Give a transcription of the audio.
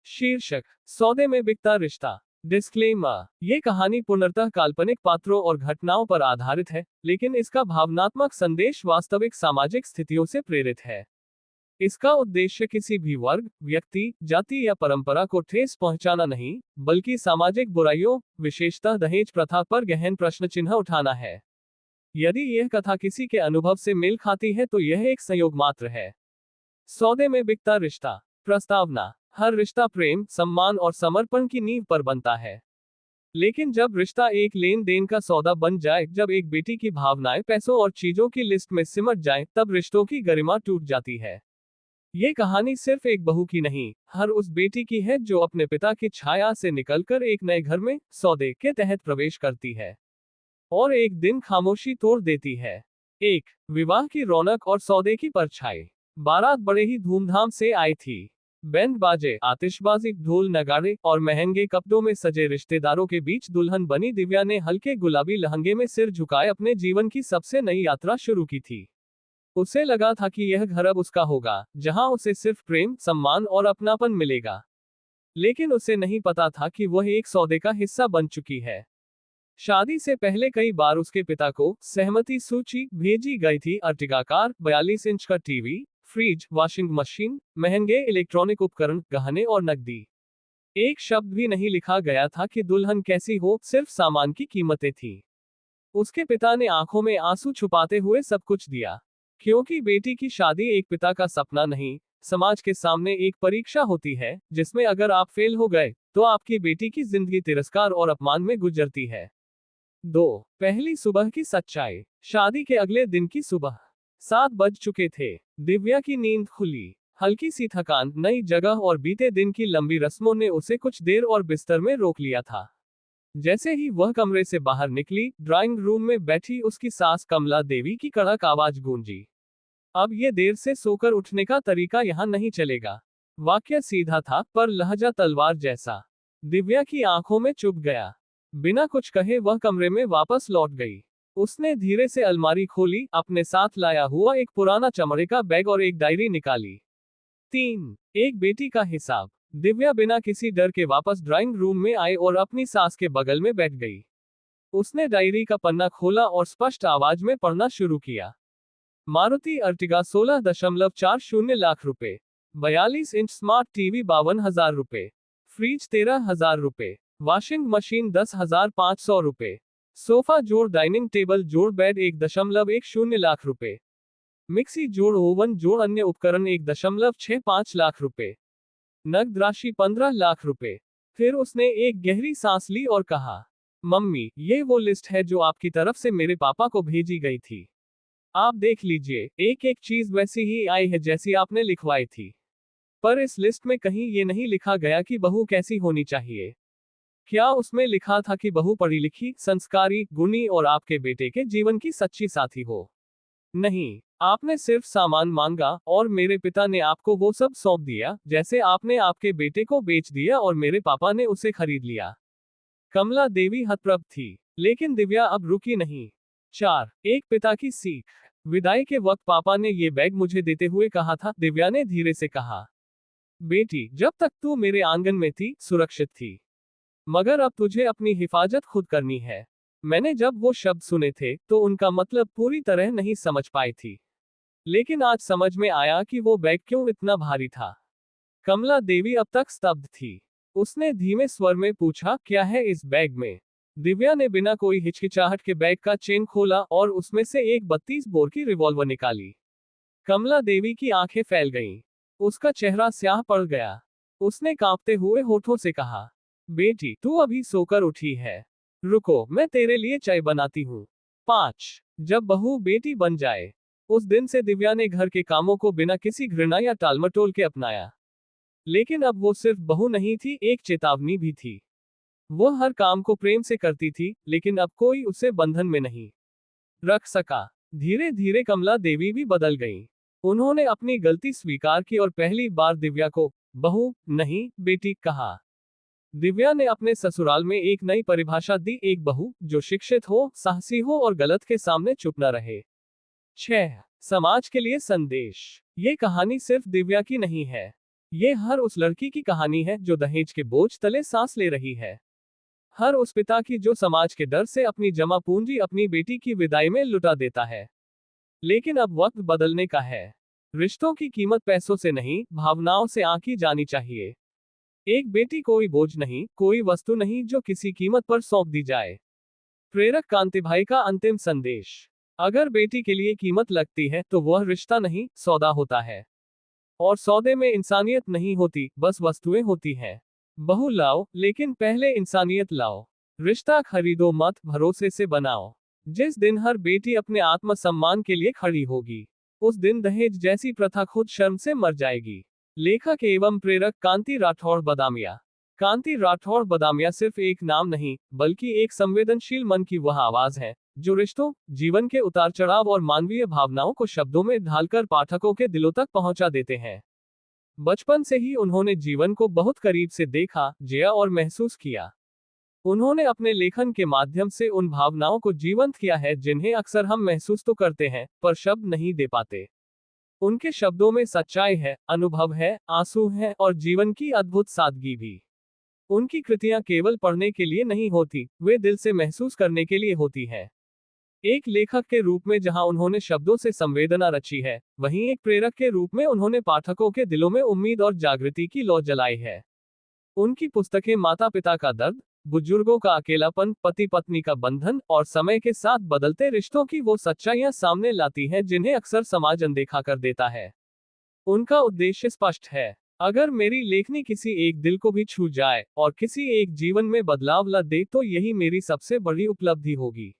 शीर्षक, सौदे में बिकता रिश्ता। डिस्क्लेमर, ये कहानी पूर्णतः काल्पनिक पात्रों और घटनाओं पर आधारित है, लेकिन इसका भावनात्मक संदेश वास्तविक सामाजिक स्थितियों से प्रेरित है। इसका उद्देश्य किसी भी वर्ग, व्यक्ति, जाति या परंपरा को ठेस पहुंचाना नहीं, बल्कि सामाजिक बुराइयों, विशेषतः दहेज प्रथा पर गहन प्रश्न चिन्ह उठाना है। यदि यह कथा किसी के अनुभव से मेल खाती है तो यह एक संयोग मात्र है। सौदे में बिकता रिश्ता। प्रस्तावना, हर रिश्ता प्रेम, सम्मान और समर्पण की नींव पर बनता है। लेकिन जब रिश्ता एक लेन देन का सौदा बन जाए, जब एक बेटी की भावनाएं पैसों और चीजों की लिस्ट में सिमट जाएं, तब रिश्तों की गरिमा टूट जाती है। ये कहानी सिर्फ एक बहू की नहीं, हर उस बेटी की है जो अपने पिता की छाया से निकलकर एक नए घर में सौदे के तहत प्रवेश करती है और एक दिन खामोशी तोड़ देती है। एक विवाह की रौनक और सौदे की परछाई। बारात बड़े ही धूमधाम से आई थी। बैंड बाजे, आतिशबाजी, ढोल नगाड़े और महंगे कपड़ों में सजे रिश्तेदारों के बीच दुल्हन बनी दिव्या ने हल्के गुलाबी लहंगे में सिर झुकाए अपने जीवन की सबसे नई यात्रा शुरू की थी। उसे लगा था कि यह घर अब उसका होगा, जहां उसे सिर्फ प्रेम, सम्मान और अपनापन मिलेगा। लेकिन उसे नहीं पता था कि वह एक सौदे का हिस्सा बन चुकी है। शादी से पहले कई बार उसके पिता को सहमति सूची भेजी गई थी। अर्टिगा कार, 42 इंच का टीवी, फ्रिज, वॉशिंग मशीन, महंगे इलेक्ट्रॉनिक उपकरण, गहने और नकदी। एक शब्द भी नहीं लिखा गया था कि दुल्हन कैसी हो, सिर्फ सामान की कीमतें थी। उसके पिता ने आंखों में आंसू छुपाते हुए सब कुछ दिया, क्योंकि बेटी की शादी एक पिता का सपना नहीं, समाज के सामने एक परीक्षा होती है, जिसमें अगर आप फेल हो गए तो आपकी बेटी की जिंदगी तिरस्कार और अपमान में गुजरती है। 2. पहली सुबह की सच्चाई। शादी के अगले दिन की सुबह 7 बज चुके थे। दिव्या की नींद खुली। हल्की सी थकान, नई जगह और बीते दिन की लंबी रस्मों ने उसे कुछ देर और बिस्तर में रोक लिया था। जैसे ही वह कमरे से बाहर निकली, ड्राइंग रूम में बैठी उसकी सास कमला देवी की कड़क आवाज गूंजी। अब ये देर से सोकर उठने का तरीका यहाँ नहीं चलेगा। वाक्य सीधा था, पर लहजा तलवार जैसा। दिव्या की आंखों में चुभ गया। बिना कुछ कहे वह कमरे में वापस लौट गई। उसने धीरे से अलमारी खोली, अपने साथ लाया हुआ एक पुराना चमड़े का बैग और एक डायरी निकाली। 3. एक बेटी का हिसाब। दिव्या बिना किसी डर के वापस ड्राइंग रूम में आई और अपनी सास के बगल में बैठ गई। उसने डायरी का पन्ना खोला और स्पष्ट आवाज में पढ़ना शुरू किया। मारुति अर्टिगा 16.40 लाख रुपए, 42 इंच स्मार्ट टीवी 52,000 रुपए, फ्रिज 13,000 रुपए, वॉशिंग मशीन 10,500 रुपए, सोफा जोड़ डाइनिंग टेबल जोड़ बेड 1.10 लाख रुपए, मिक्सी जोड़ ओवन जोड़ अन्य उपकरण 1.65 लाख रुपए, नगद राशि 15 लाख रुपए। फिर उसने एक गहरी सांस ली और कहा, मम्मी, ये वो लिस्ट है जो आपकी तरफ से मेरे पापा को भेजी गई थी। आप देख लीजिए, एक एक चीज वैसी ही आई है जैसी आपने लिखवाई थी। पर इस लिस्ट में कहीं ये नहीं लिखा गया कि बहू कैसी होनी चाहिए। क्या उसमें लिखा था कि बहू पढ़ी लिखी, संस्कारी, गुणी और आपके बेटे के जीवन की सच्ची साथी हो? नहीं, आपने सिर्फ सामान मांगा और मेरे पिता ने आपको वो सब सौंप दिया, जैसे आपने आपके बेटे को बेच दिया और मेरे पापा ने उसे खरीद लिया। कमला देवी हतप्रभ थी, लेकिन दिव्या अब रुकी नहीं। 4. एक पिता की सीख। विदाई के वक्त पापा ने ये बैग मुझे देते हुए कहा था, दिव्या ने धीरे से कहा। बेटी, जब तक तू मेरे आंगन में थी, सुरक्षित थी। मगर अब तुझे अपनी हिफाजत खुद करनी है। मैंने जब वो शब्द सुने थे, तो उनका मतलब पूरी तरह नहीं समझ पाई थी। लेकिन आज समझ में आया कि वो बैग क्यों इतना भारी था। कमला देवी अब तक स्तब्ध थी। उसने धीमे स्वर में पूछा, क्या है इस बैग में? दिव्या ने बिना कोई हिचकिचाहट के बैग का चेन खोला और उसमें से एक 32 बोर की रिवॉल्वर निकाली। कमला देवी की आंखें फैल गईं। उसका चेहरा स्याह पड़ गया। उसने कांपते हुए होठों से कहा, बेटी, तू अभी सोकर उठी है। रुको, मैं तेरे लिए चाय बनाती हूँ। 5. जब बहू बेटी बन जाए। उस दिन से दिव्या ने घर के कामों को बिना किसी घृणा या टालमटोल के अपनाया। लेकिन अब वो सिर्फ बहू नहीं थी, एक चेतावनी भी थी। वो हर काम को प्रेम से करती थी, लेकिन अब कोई उसे बंधन में नहीं रख सका। धीरे धीरे कमला देवी भी बदल गईं। उन्होंने अपनी गलती स्वीकार की और पहली बार दिव्या को बहू नहीं, बेटी कहा। दिव्या ने अपने ससुराल में एक नई परिभाषा दी, एक बहू जो शिक्षित हो, साहसी हो और गलत के सामने चुप न रहे। 6. समाज के लिए संदेश। ये कहानी सिर्फ दिव्या की नहीं है। ये हर उस लड़की की कहानी है जो दहेज के बोझ तले सांस ले रही है। हर उस पिता की जो समाज के डर से अपनी जमा पूंजी अपनी बेटी की विदाई में लुटा देता है। लेकिन अब वक्त बदलने का है। रिश्तों की कीमत पैसों से नहीं, भावनाओं से आंकी जानी चाहिए। एक बेटी कोई बोझ नहीं, कोई वस्तु नहीं जो किसी कीमत पर सौंप दी जाए। प्रेरक कांतिभाई का अंतिम संदेश। अगर बेटी के लिए कीमत लगती है तो वह रिश्ता नहीं, सौदा होता है। और सौदे में इंसानियत नहीं होती, बस वस्तुएं होती हैं। बहू लाओ, लेकिन पहले इंसानियत लाओ। रिश्ता खरीदो मत, भरोसे से बनाओ। जिस दिन हर बेटी अपने आत्मसम्मान के लिए खड़ी होगी, उस दिन दहेज जैसी प्रथा खुद शर्म से मर जाएगी। लेखक एवं प्रेरक कांति राठौड़ बदामिया। कांति राठौड़ बदामिया सिर्फ एक नाम नहीं, बल्कि एक संवेदनशील मन की वह आवाज है जो रिश्तों, जीवन के उतार चढ़ाव और मानवीय भावनाओं को शब्दों में ढालकर पाठकों के दिलों तक पहुंचा देते हैं। बचपन से ही उन्होंने जीवन को बहुत करीब से देखा, जिया और महसूस किया। उन्होंने अपने लेखन के माध्यम से उन भावनाओं को जीवंत किया है जिन्हें अक्सर हम महसूस तो करते हैं, पर शब्द नहीं दे पाते। उनके शब्दों में सच्चाई है, अनुभव है, आंसू है और जीवन की अद्भुत सादगी भी। उनकी कृतियां केवल पढ़ने के लिए नहीं होती, वे दिल से महसूस करने के लिए होती हैं। एक लेखक के रूप में जहां उन्होंने शब्दों से संवेदना रची है, वहीं एक प्रेरक के रूप में उन्होंने पाठकों के दिलों में उम्मीद और जागृति की लौ जलाई है। उनकी पुस्तकें माता पिता का दर्द, बुजुर्गों का अकेलापन, पति पत्नी का बंधन और समय के साथ बदलते रिश्तों की वो सच्चाइयां सामने लाती हैं जिन्हें अक्सर समाज अनदेखा कर देता है। उनका उद्देश्य स्पष्ट है। अगर मेरी लेखनी किसी एक दिल को भी छू जाए और किसी एक जीवन में बदलाव ला दे तो यही मेरी सबसे बड़ी उपलब्धि होगी।